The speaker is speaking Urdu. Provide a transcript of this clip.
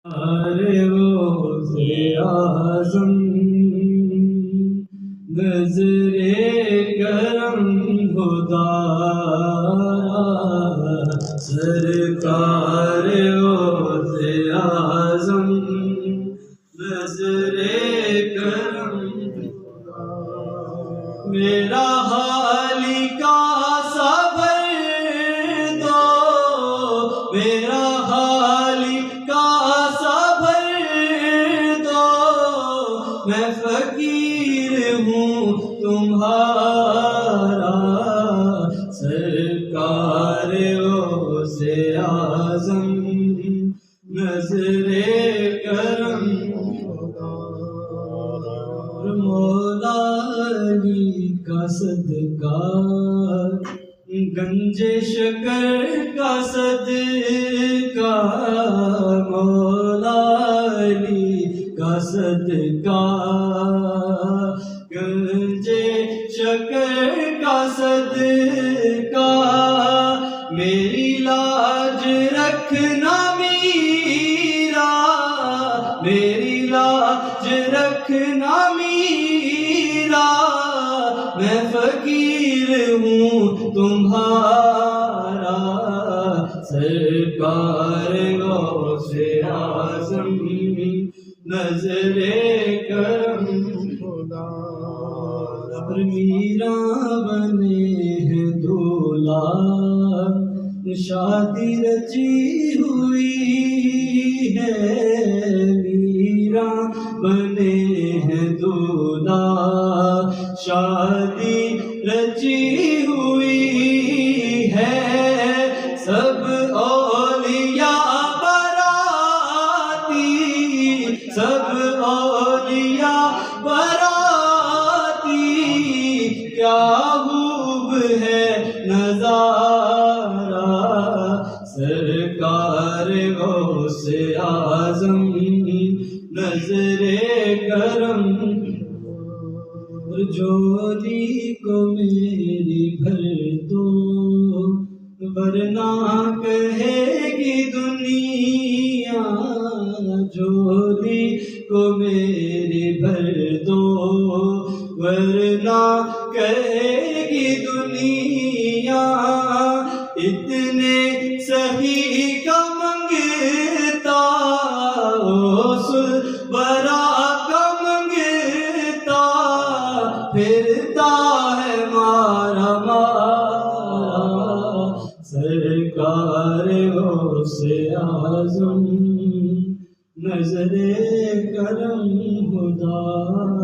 روزے اعظم نظرِ کرم خدارا سرکار روزے اعظم نظرِ کرم میرا حالی کا صبر دو میرا حالی کا صبر دو میں فقیر ہوں تمہارا سرکار غوثِ اعظم نظرِ کرم مولا علی کا صدقہ گنج شکر کا صدقہ مولا علی کا صدقہ گنج شکر کا صدقہ میری لاج رکھنا میرا میری لاج رکھنا میرا میں فقیر ہوں تمہارا سرکار غوثِ اعظم نظرِ کرم خدا میرا بنے ہیں دولہا شادی رچی ہوئی ہے میرا بنے ہیں دولہا شادی رچی ہوئی ہے سب اولیاء باراتی سب اولیاء باراتی کیا خوب ہے نظارہ سرکار غوثِ اعظم نظرِ کرم جھولی کو میری بھر دو ورنہ کہے گی دنیا جھولی کو میری بھر دو ورنہ کہے گی دنیا اتنے صحیح کا منگتا غوث برا کا منگتا پھرتا ہے مارا مارا سرکار غوثِ اعظم نظرِ کرم خدا